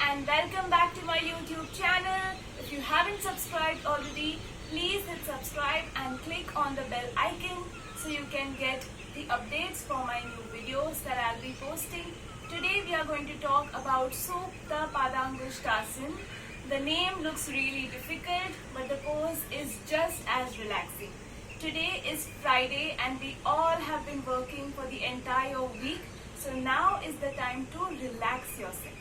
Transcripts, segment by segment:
and welcome back to my YouTube channel. If you haven't subscribed already, please hit subscribe and click on the bell icon so you can get the updates for my new videos that I'll be posting. Today we are going to talk about Supta Padangushtasana. The name looks really difficult, but the pose is just as relaxing. Today is Friday and we all have been working for the entire week. So now is the time to relax yourself.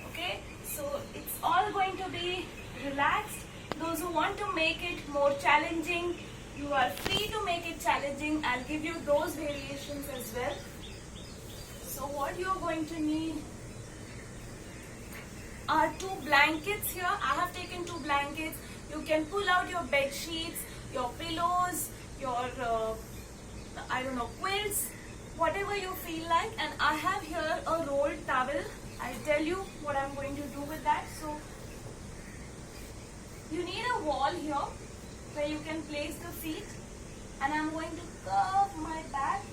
Okay, so it's all going to be relaxed. Those who want to make it more challenging, you are free to make it challenging. I'll give you those variations as well. So what you're going to need are 2 blankets here. I have taken 2 blankets. You can pull out your bed sheets, your pillows, your quilts, whatever you feel like. And I have here a rolled towel. I'll tell you what I'm going to do with that. So you need a wall here where you can place the feet, and I'm going to curve my back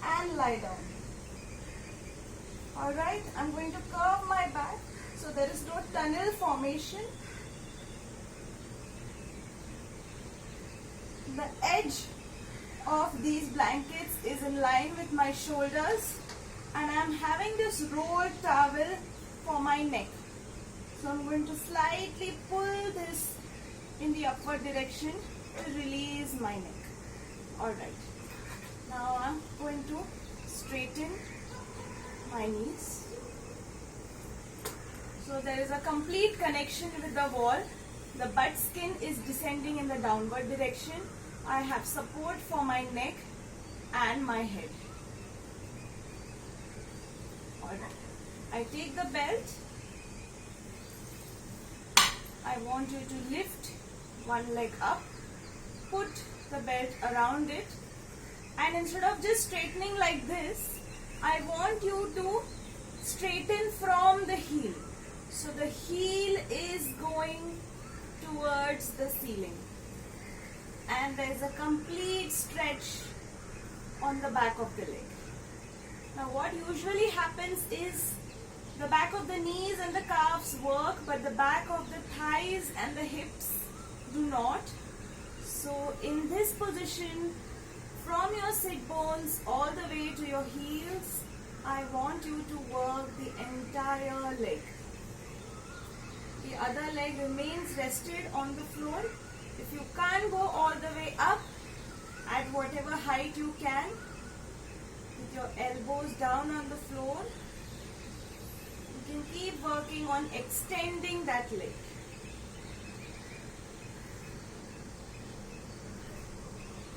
and lie down. Alright, I'm going to curve my back so there is no tunnel formation. The edge of these blankets is in line with my shoulders, and I'm having this rolled towel for my neck. So I'm going to slightly pull this in the upward direction to release my neck. Alright, now I'm going to straighten my knees. So there is a complete connection with the wall. The butt skin is descending in the downward direction. I have support for my neck and my head. Alright, I take the belt. I want you to lift one leg up, put the belt around it, and instead of just straightening like this, I want you to straighten from the heel. So the heel is going towards the ceiling, and there is a complete stretch on the back of the leg. Now what usually happens is the back of the knees and the calves work, but the back of the thighs and the hips do not. So in this position, from your sit bones all the way to your heels, I want you to work the entire leg. The other leg remains rested on the floor. If you can't go all the way up, at whatever height you can, with your elbows down on the floor, you can keep working on extending that leg.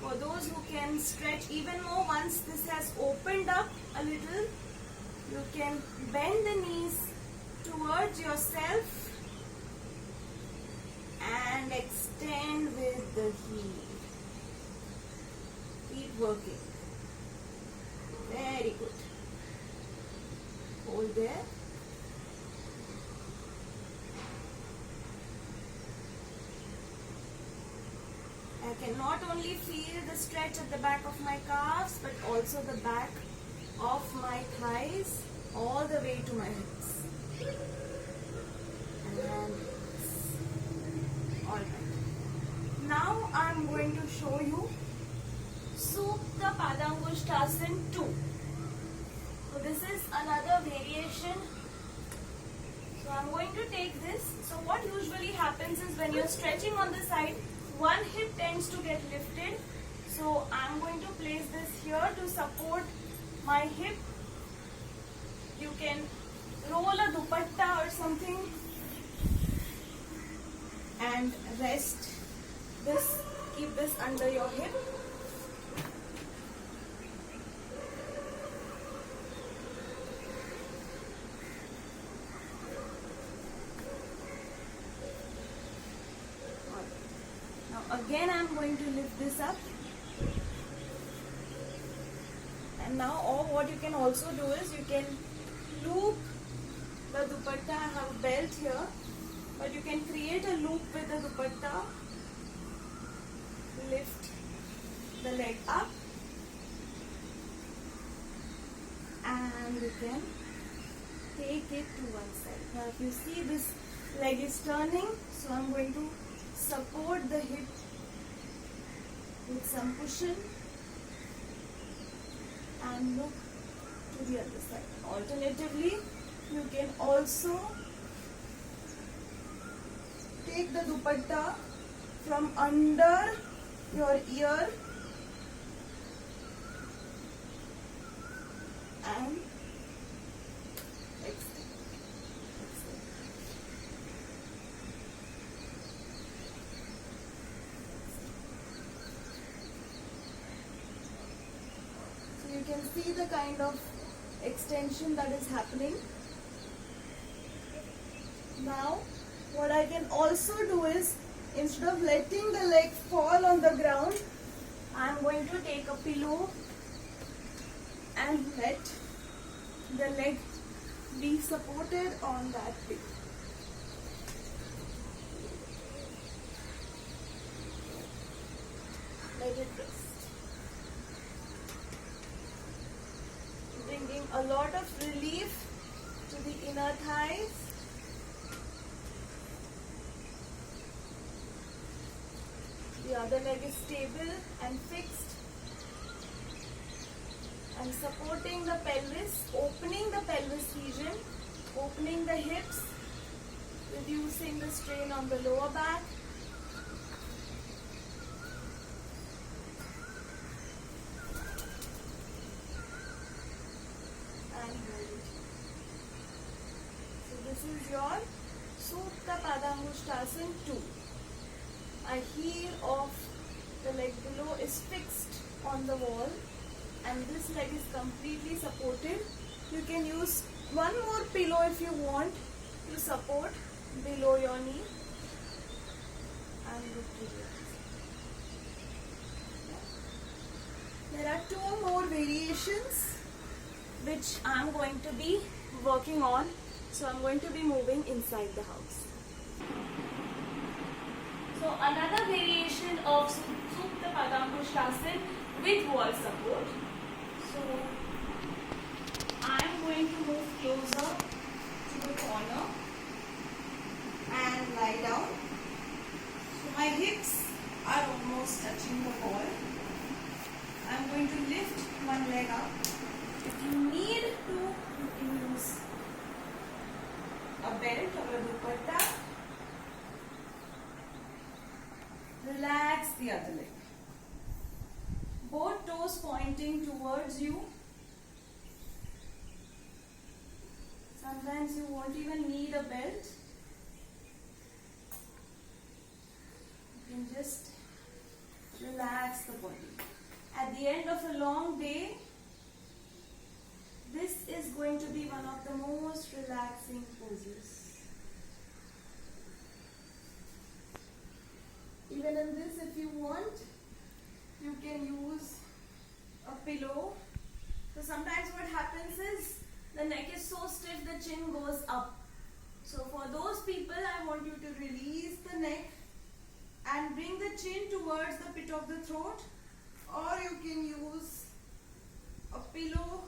For those who can stretch even more, once this has opened up a little, you can bend the knees towards yourself and extend with the heel. Keep working. Very good. Hold there. I can not only feel the stretch at the back of my calves, but also the back of my thighs all the way to my hips. And alright. Now I'm going to show you Supta Padangushtasana 2. So this is another variation. So I'm going to take this. So what usually happens is when you're stretching on the side, one hip tends to get lifted. So I'm going to place this here to support my hip. You can roll a dupatta or something and rest this, keep this under your hip. Now again I'm going to lift this up. And now what you can also do is you can loop the dupatta. I have a belt here, but you can create a loop with the dupatta. Lift the leg up and you can take it to one side. Now if you see, this leg is turning, so I'm going to support the hip with some cushion and look to the other side. Alternatively, you can also take the dupatta from under your ear and extend. So you can see the kind of extension that is happening. Now what I can also do is, instead of letting the leg fall on the ground, I am going to take a pillow and let the leg be supported on that pillow. Let it rest. Bringing a lot of relief to the inner thighs. The other leg is stable and fixed, and supporting the pelvis, opening the pelvis region, opening the hips, reducing the strain on the lower back. And hold it. So this is your Supta Padangusthasana 2. A heel of the leg below is fixed on the wall and this leg is completely supported. You can use one more pillow if you want to support below your knee. And look to the other side. There are two more variations which I am going to be working on. So I am going to be moving inside the house. So another variation of Supta Padangusthasana with wall support. So I am going to move closer to the corner and lie down. So my hips are almost touching the wall. I am going to lift one leg up. If you need to, you can use a belt or a dupatta. Relax the other leg. Both toes pointing towards you. Sometimes you won't even need a belt. You can just relax the body. At the end of a long day, this is going to be one of the most relaxing poses. Even in this, if you want, you can use a pillow. So sometimes what happens is the neck is so stiff, the chin goes up. So for those people, I want you to release the neck and bring the chin towards the pit of the throat, or you can use a pillow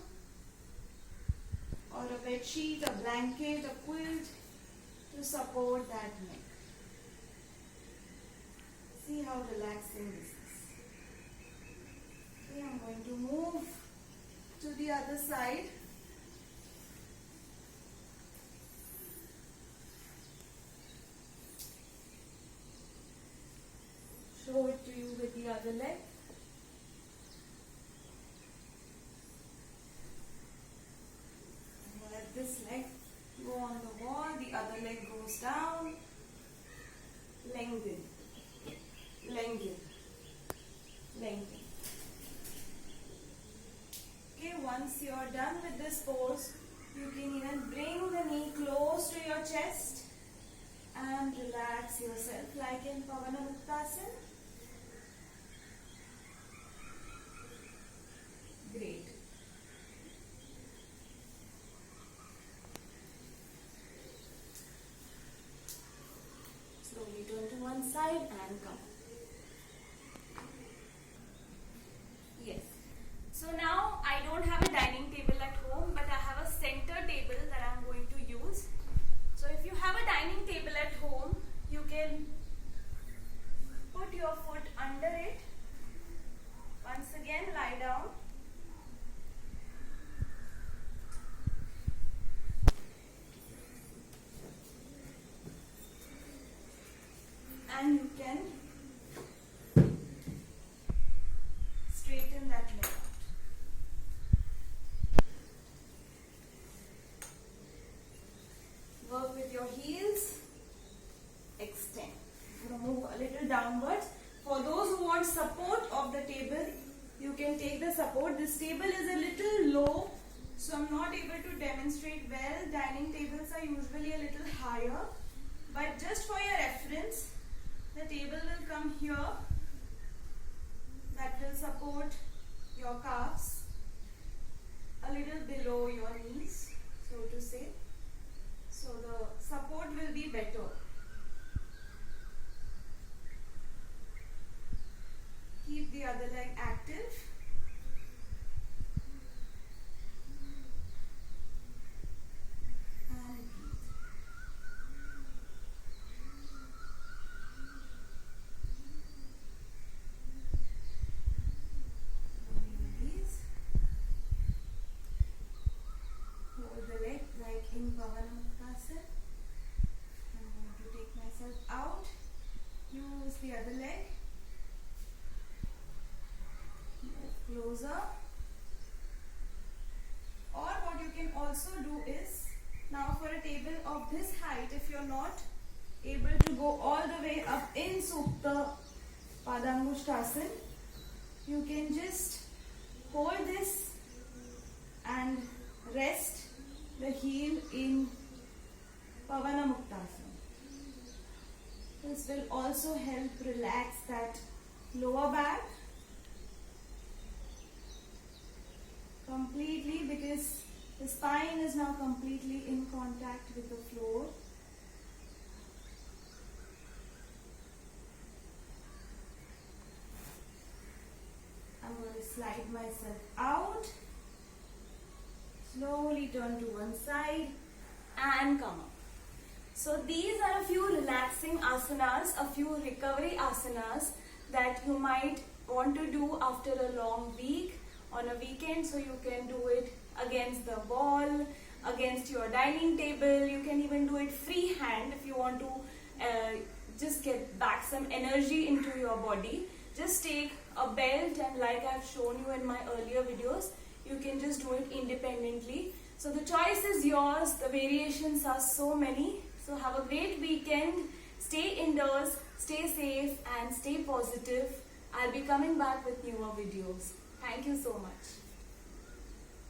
or a bed sheet, a blanket, a quilt to support that neck. See how relaxing this is. Okay, I'm going to move to the other side. Show it to you with the other leg. Let this leg go on the wall, the other leg goes down. Lengthen. Lengthen, lengthen. Okay, once you are done with this pose, you can even bring the knee close to your chest and relax yourself like in Pavanamuktasana. Great. Slowly turn to one side and come. Yes. So now I don't have a dining table at home, but I have a center table that I'm going Work with your heels. Extend. Now move a little downwards. For those who want support of the table, you can take the support. This table is a little low, so I'm not able to demonstrate well. Dining tables are usually a little higher. But just for your reference, the table will come here. That will support your calves a little below your knees, so to say. So the support will be better. Keep the other leg active. And breathe. Release. Hold the leg like in Pavanamuktasana. I'm going to take myself out. Use the other leg. Closer. Or what you can also do is, now for a table of this height, if you're not able to go all the way up in Supta Padangushtasana, you can just hold this and rest the heel in Pavanamuktasana. This will also help relax that lower back completely, because the spine is now completely in contact with the floor. I'm going to slide myself out, slowly turn to one side and come up. So these are a few relaxing asanas, a few recovery asanas that you might want to do after a long week, on a weekend, so you can do it against the wall, against your dining table. You can even do it freehand if you want to just get back some energy into your body. Just take a belt, and like I've shown you in my earlier videos, you can just do it independently. So the choice is yours. The variations are so many. So have a great weekend. Stay indoors, stay safe and stay positive. I'll be coming back with newer videos. Thank you so much.